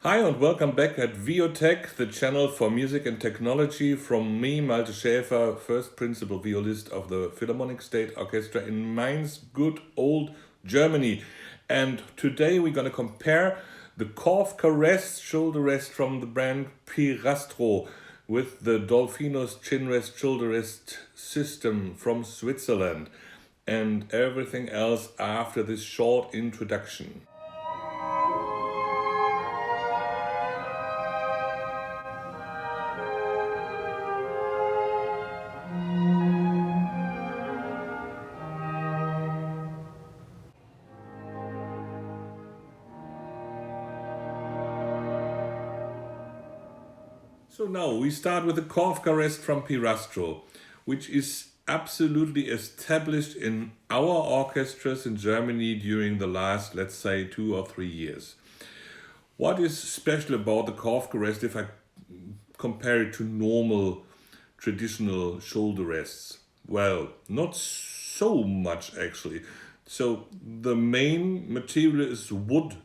Hi and welcome back at Viotech, the channel for music and technology from me, Malte Schäfer, first principal violist of the Philharmonic State Orchestra in Mainz, good old Germany. And today we're going to compare the Korfkerrest shoulder rest from the brand Pirastro with the Dolfinos chin rest shoulder rest system from Switzerland and everything else after this short introduction. So now we start with the Korfkerrest from Pirastro, which is absolutely established in our orchestras in Germany during the last, let's say, 2 or 3 years. What is special about the Korfkerrest if I compare it to normal traditional shoulder rests? Well, not so much actually. So the main material is wood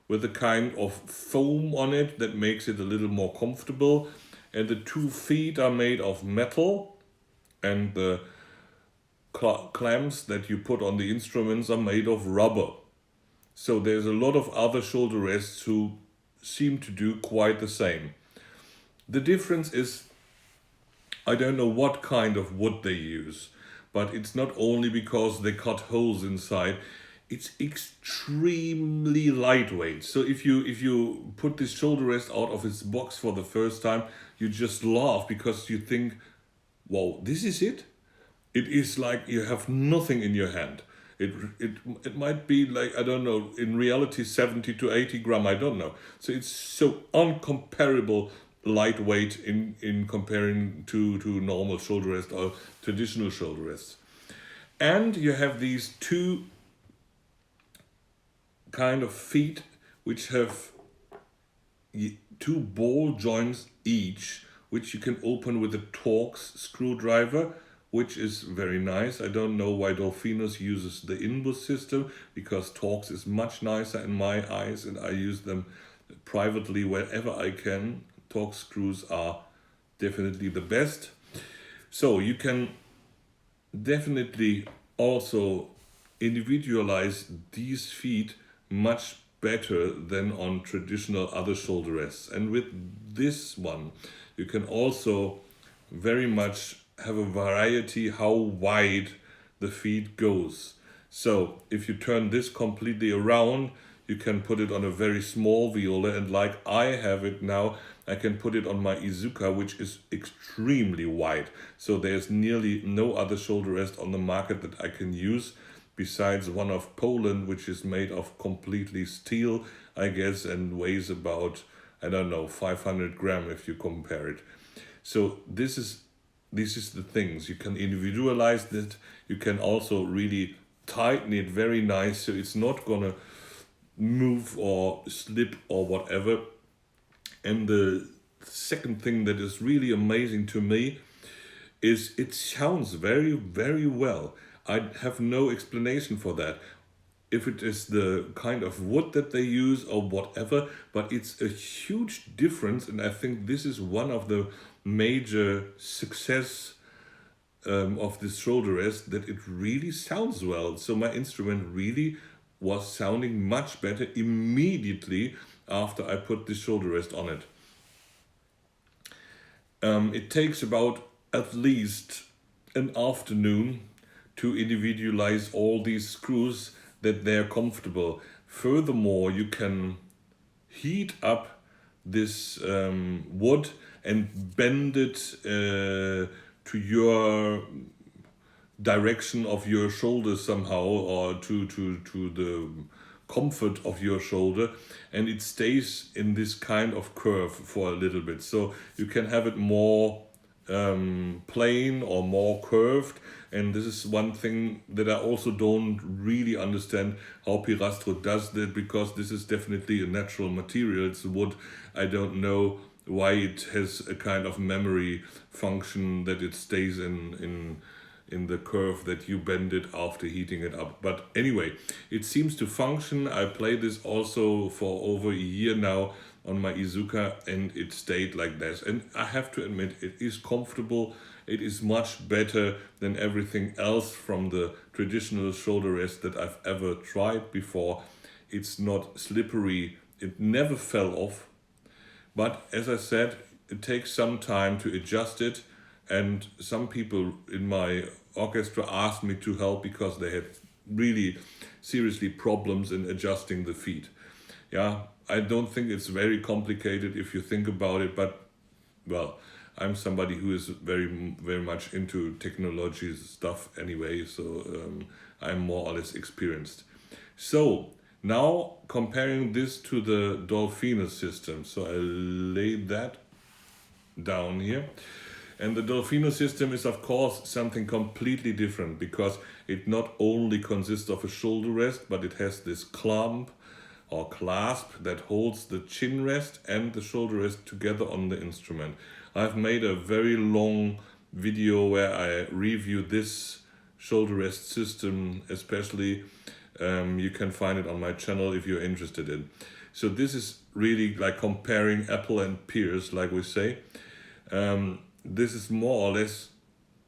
with a kind of foam on it that makes it a little more comfortable. And the 2 feet are made of metal, and the clamps that you put on the instruments are made of rubber. So there's a lot of other shoulder rests who seem to do quite the same. The difference is, I don't know what kind of wood they use, but it's not only because they cut holes inside, it's extremely lightweight. So if you put this shoulder rest out of its box for the first time, you just laugh because you think, wow, this is it? It is like you have nothing in your hand. It might be like, I don't know, in reality 70 to 80 gram, I don't know. So it's so uncomparable lightweight in comparing to normal shoulder rest or traditional shoulder rests. And you have these two kind of feet which have 2 ball joints each, which you can open with a Torx screwdriver, which is very nice. I don't know why Dolphinus uses the inbus system, because Torx is much nicer in my eyes, and I use them privately wherever I can. Torx screws are definitely the best. So you can definitely also individualize these feet much better than on traditional other shoulder rests. And with this one, you can also very much have a variety how wide the feet goes. So if you turn this completely around, you can put it on a very small viola, and like I have it now, I can put it on my Izuka, which is extremely wide. So there's nearly no other shoulder rest on the market that I can use, besides one of Poland, which is made of completely steel, I guess, and weighs about, I don't know, 500 gram if you compare it. So this is the things. You can individualize it. You can also really tighten it very nice, so it's not gonna move or slip or whatever. And the second thing that is really amazing to me is it sounds very, very well. I have no explanation for that, if it is the kind of wood that they use or whatever, but it's a huge difference, and I think this is one of the major success of this shoulder rest, that it really sounds well. So my instrument really was sounding much better immediately after I put this shoulder rest on it. It takes about at least an afternoon to individualize all these screws that they're comfortable. Furthermore, you can heat up this wood and bend it to your direction of your shoulder somehow, or to the comfort of your shoulder, and it stays in this kind of curve for a little bit. So you can have it more plain or more curved, and this is one thing that I also don't really understand how Pirastro does that, because this is definitely a natural material, it's wood. I don't know why it has a kind of memory function that it stays in the curve that you bend it after heating it up. But anyway, it seems to function. I play this also for over a year now, on my Izuka, and it stayed like this. And I have to admit, it is comfortable. It is much better than everything else from the traditional shoulder rest that I've ever tried before. It's not slippery. It never fell off. But as I said, it takes some time to adjust it. And some people in my orchestra asked me to help because they had really seriously problems in adjusting the feet. Yeah, I don't think it's very complicated if you think about it, but well, I'm somebody who is very much into technology stuff anyway, so I'm more or less experienced. So now comparing this to the Dolphinus system, so I laid that down here. And the Dolfinus system is of course something completely different because it not only consists of a shoulder rest, but it has this clamp or clasp that holds the chin rest and the shoulder rest together on the instrument. I've made a very long video where I review this shoulder rest system especially. You can find it on my channel if you're interested in. So this is really like comparing apple and pears, like we say. This is more or less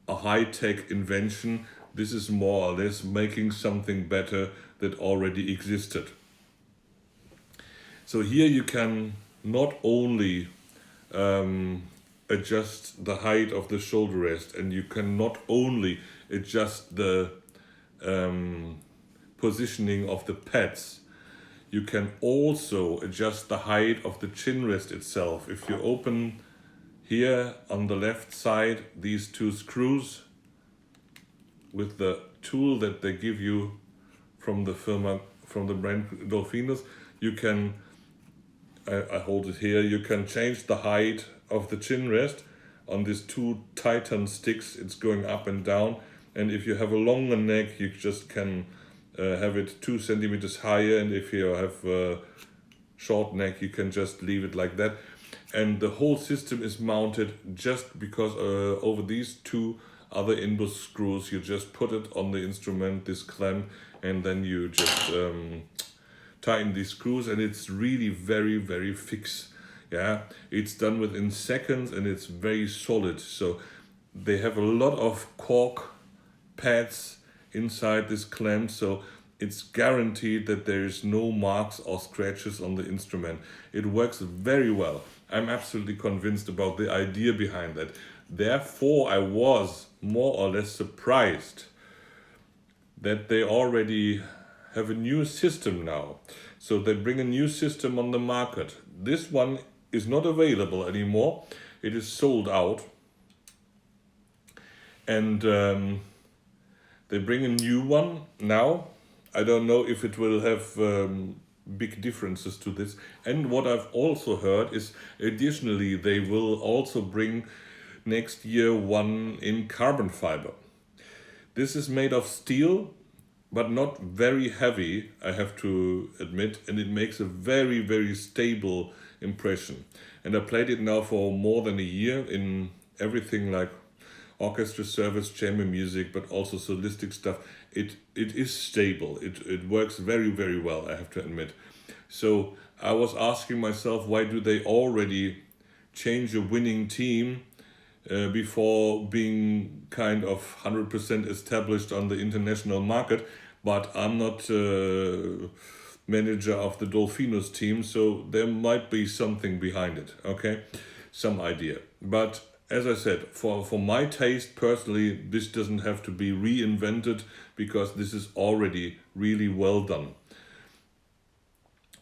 a high-tech invention. This is more or less making something better that already existed. So here you can not only adjust the height of the shoulder rest, and you can not only adjust the positioning of the pads, you can also adjust the height of the chin rest itself. If you open here on the left side these two screws with the tool that they give you from the brand Dolphinus, you can, I hold it here, you can change the height of the chin rest on these two Titan sticks. It's going up and down, and if you have a longer neck you just can have it 2 centimeters higher, and if you have a short neck you can just leave it like that. And the whole system is mounted just because over these two other inboard screws, you just put it on the instrument, this clamp, and then you just tighten these screws, and it's really very fixed. Yeah, it's done within seconds and it's very solid. So they have a lot of cork pads inside this clamp, so it's guaranteed that there is no marks or scratches on the instrument. It works very well. I'm absolutely convinced about the idea behind that. Therefore, I was more or less surprised that they already have a new system now. So they bring a new system on the market. This one is not available anymore. It is sold out. And they bring a new one now. I don't know if it will have big differences to this. And what I've also heard is additionally they will also bring next year one in carbon fiber. This is made of steel, but not very heavy, I have to admit, and it makes a very stable impression. And I played it now for more than a year in everything like orchestra service, chamber music, but also solistic stuff. It is stable. It works very well, I have to admit. So I was asking myself, why do they already change a winning team before being kind of 100% established on the international market? But I'm not manager of the Dolphinus team, so there might be something behind it, okay? Some idea. But as I said, for my taste personally, this doesn't have to be reinvented because this is already really well done.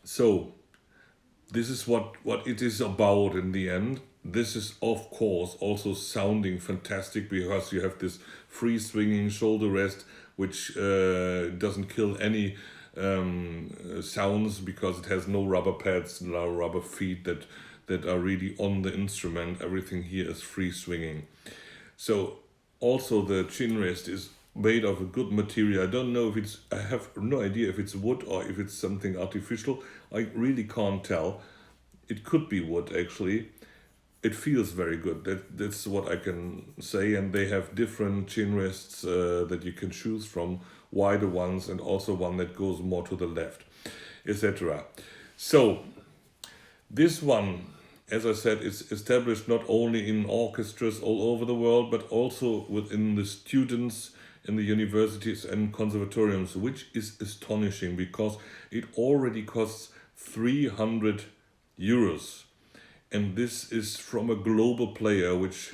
So this is what it is about in the end. This is of course also sounding fantastic because you have this free swinging shoulder rest which doesn't kill any sounds because it has no rubber pads, no rubber feet that are really on the instrument. Everything here is free swinging. So also the chin rest is made of a good material. I don't know if I have no idea if it's wood or if it's something artificial. I really can't tell. It could be wood actually. It feels very good. That's what I can say. And they have different chin rests that you can choose from, wider ones and also one that goes more to the left, etc. So This one, as I said, is established not only in orchestras all over the world, but also within the students in the universities and conservatoriums, which is astonishing because it already costs 300 euros. And this is from a global player which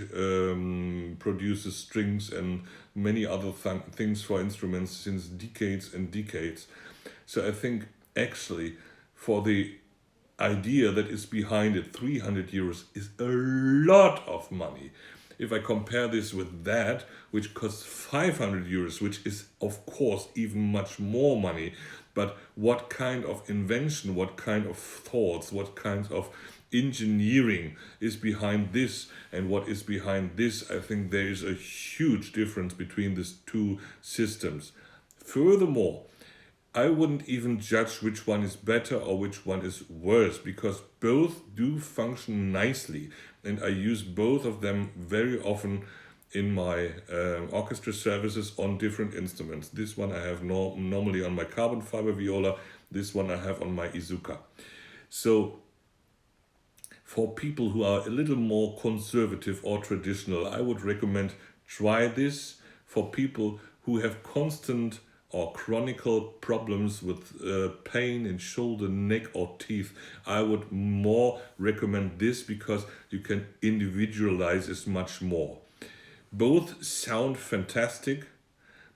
produces strings and many other things for instruments since decades and decades. So I think actually for the idea that is behind it, 300 euros is a lot of money. If I compare this with that, which costs 500 euros, which is of course even much more money, but what kind of invention, what kind of thoughts, what kind of engineering is behind this and what is behind this, I think there is a huge difference between these two systems. Furthermore, I wouldn't even judge which one is better or which one is worse because both do function nicely and I use both of them very often in my orchestra services on different instruments. This one I have normally on my carbon fiber viola, this one I have on my Izuka. So for people who are a little more conservative or traditional, I would recommend try this. For people who have constant or chronic problems with pain in shoulder, neck or teeth, I would more recommend this because you can individualize this much more. Both sound fantastic,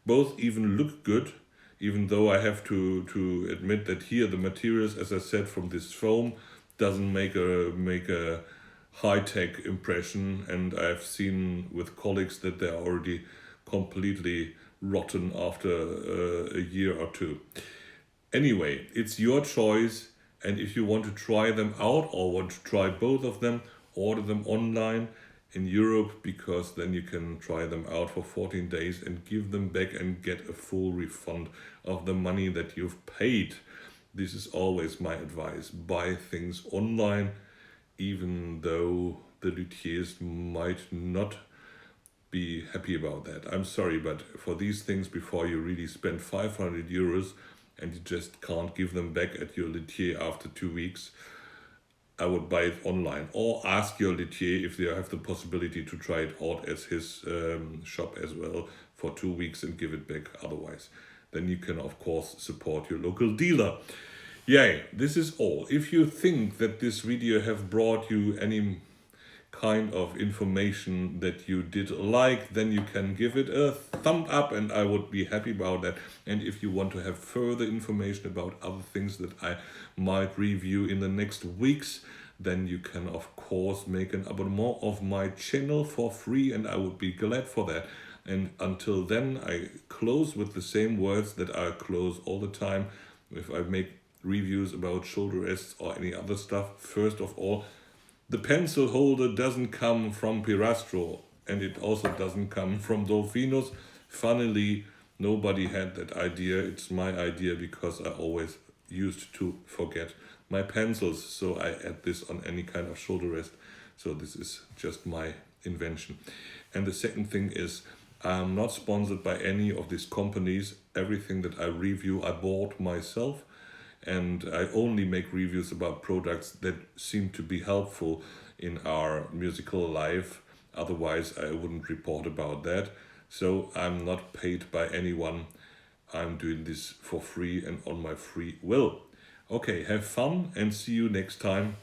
both even look good, even though I have to admit that here the materials, as I said, from this foam doesn't make a high-tech impression, and I've seen with colleagues that they're already completely rotten after a year or two. Anyway, it's your choice, and if you want to try them out or want to try both of them, order them online in Europe, because then you can try them out for 14 days and give them back and get a full refund of the money that you've paid. This is always my advice. Buy things online, even though the luthiers might not be happy about that. I'm sorry, but for these things, before you really spend 500 euros and you just can't give them back at your luthier after 2 weeks, I would buy it online or ask your luthier if they have the possibility to try it out at his shop as well for 2 weeks and give it back otherwise. Then you can, of course, support your local dealer. Yay, this is all. If you think that this video have brought you any kind of information that you did like, then you can give it a thumb up and I would be happy about that. And if you want to have further information about other things that I might review in the next weeks, then you can of course make an abonnement of my channel for free and I would be glad for that. And until then, I close with the same words that I close all the time if I make reviews about shoulder rests or any other stuff. First of all, the pencil holder doesn't come from Pirastro and it also doesn't come from Dolphinus. Funnily, nobody had that idea. It's my idea because I always used to forget my pencils. So I add this on any kind of shoulder rest. So this is just my invention. And the second thing is, I'm not sponsored by any of these companies. Everything that I review, I bought myself. And I only make reviews about products that seem to be helpful in our musical life. Otherwise, I wouldn't report about that. So I'm not paid by anyone. I'm doing this for free and on my free will. Okay, have fun and see you next time.